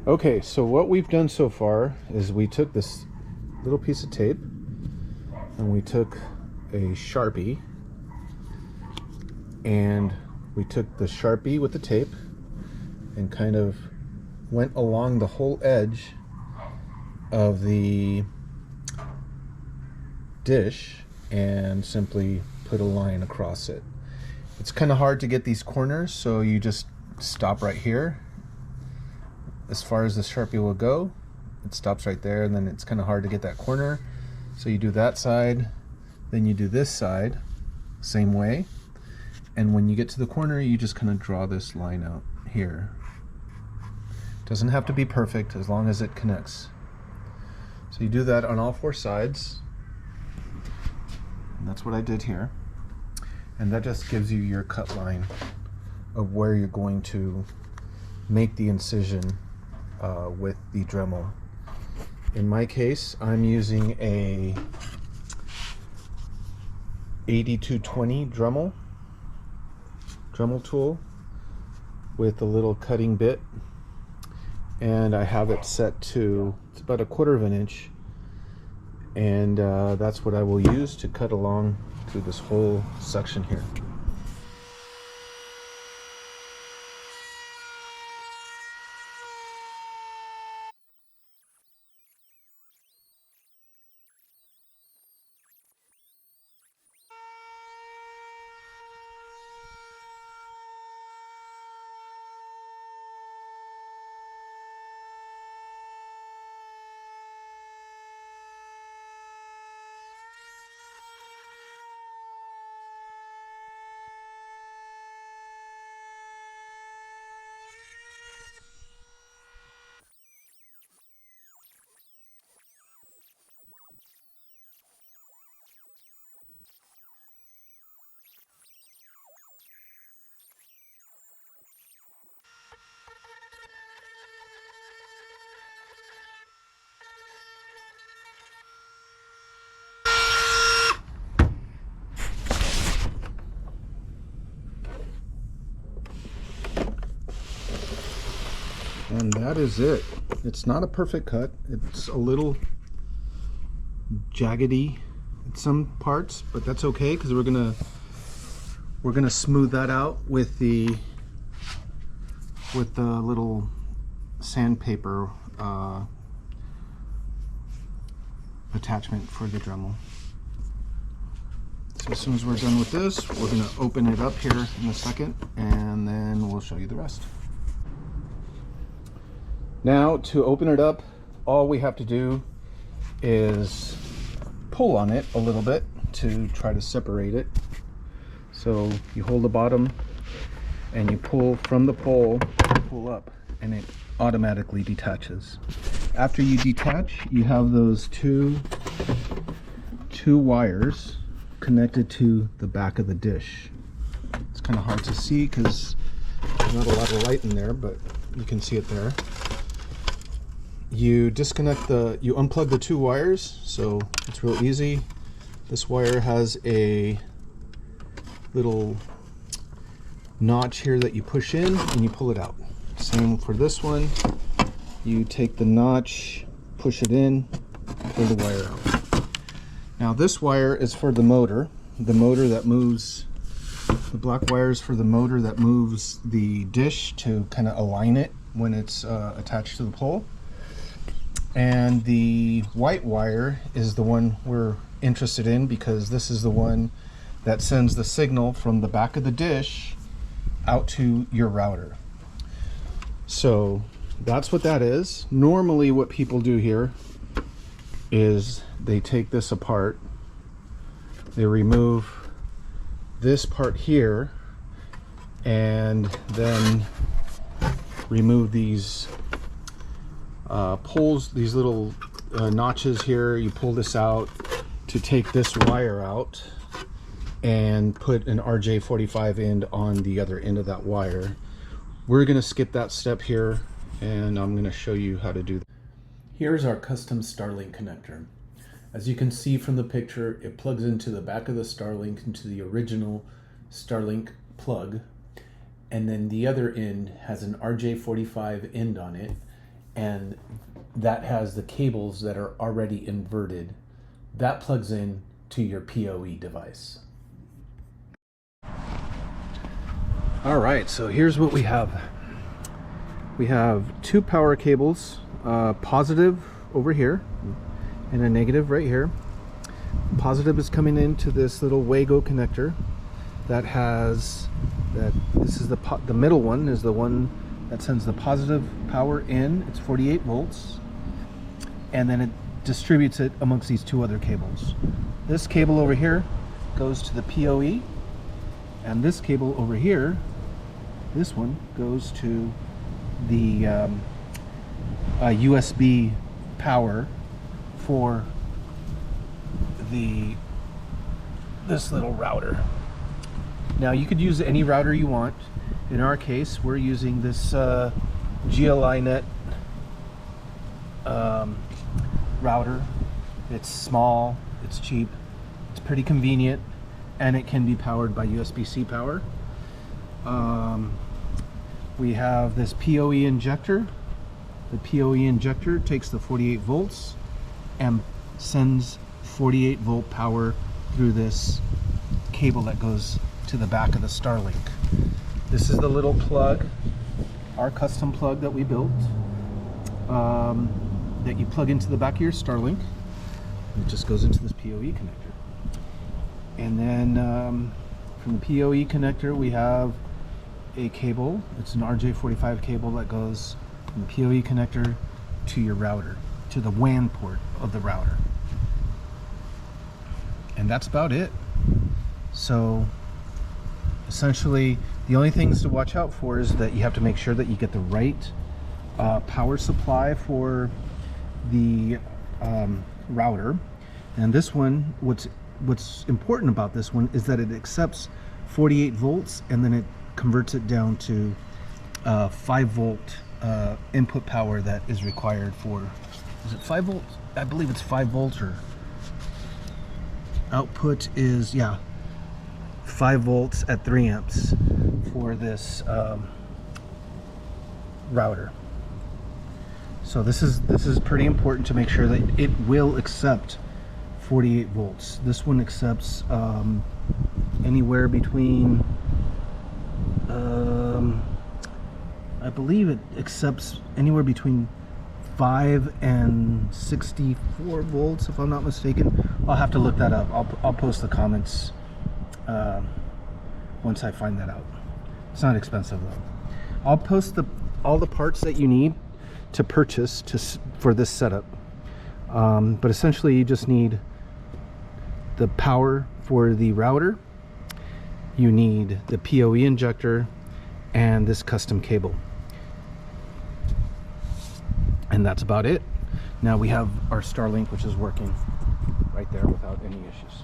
Okay, so what we've done so far is we took this little piece of tape and we took a Sharpie and we took the Sharpie with the tape and kind of went along the whole edge of the dish and simply put a line across it. It's kind of hard to get these corners, so you just stop right here. As far as the Sharpie will go, it stops right there, and then it's kind of hard to get that corner. So you do that side, then you do this side, same way. And when you get to the corner, you just kind of draw this line out here. Doesn't have to be perfect as long as it connects. So you do that on all four sides. And that's what I did here. And that just gives you your cut line of where you're going to make the incision with the Dremel. In my case, I'm using a 8220 Dremel tool with a little cutting bit, and I have it set to, it's about 1/4 of an inch, and that's what I will use to cut along through this whole section here. And that is it. It's not a perfect cut. It's a little jaggedy in some parts, but that's okay because we're gonna smooth that out with the little sandpaper attachment for the Dremel. So as soon as we're done with this, we're gonna open it up here in a second, and then we'll show you the rest. Now, to open it up, all we have to do is pull on it a little bit to try to separate it. So you hold the bottom and you pull from the pole, pull up, and it automatically detaches. After you detach, you have those two wires connected to the back of the dish. It's kind of hard to see because there's not a lot of light in there, but you can see it there. You you unplug the two wires, so it's real easy. This wire has a little notch here that you push in and you pull it out. Same for this one. You take the notch, push it in, pull the wire out. Now this wire is for the motor that moves, the black wire is for the motor that moves the dish to kind of align it when it's attached to the pole. And the white wire is the one we're interested in because this is the one that sends the signal from the back of the dish out to your router. So that's what that is. Normally what people do here is they take this apart, they remove this part here, and then remove these pulls, these little notches here. You pull this out to take this wire out and put an RJ45 end on the other end of that wire. We're going to skip that step here, and I'm going to show you how to do that. Here's our custom Starlink connector. As you can see from the picture, it plugs into the back of the Starlink, into the original Starlink plug, and then the other end has an RJ45 end on it, and that has the cables that are already inverted. That plugs in to your PoE device. All right, so here's what we have. We have two power cables, positive over here and a negative right here. Positive is coming into this little Wago connector that has this is the middle one is the one that sends the positive power in. It's 48 volts, and then it distributes it amongst these two other cables. This cable over here goes to the PoE, and this cable over here, this one, goes to the USB power for this little router. Now you could use any router you want. In our case, we're using this GLInet router. It's small, it's cheap, it's pretty convenient, and it can be powered by USB-C power. We have this PoE injector. The PoE injector takes the 48 volts and sends 48 volt power through this cable that goes to the back of the Starlink. This is the little plug, our custom plug that we built, that you plug into the back of your Starlink. It just goes into this PoE connector. And then from the PoE connector we have a cable. It's an RJ45 cable that goes from the PoE connector to your router, to the WAN port of the router. And that's about it. So essentially the only things to watch out for is that you have to make sure that you get the right power supply for the router. And this one, what's important about this one is that it accepts 48 volts and then it converts it down to 5 volt input power that is required for, is it 5 volts? I believe it's 5 volts, or output is, yeah, 5 volts at 3 amps for this router. So this is pretty important to make sure that it will accept 48 volts. This one accepts anywhere between I believe it accepts anywhere between 5 and 64 volts, if I'm not mistaken. I'll have to look that up. I'll post the comments once I find that out. It's not expensive though. I'll post all the parts that you need to purchase for this setup. But essentially you just need the power for the router, you need the PoE injector, and this custom cable. And that's about it. Now we have our Starlink, which is working right there without any issues.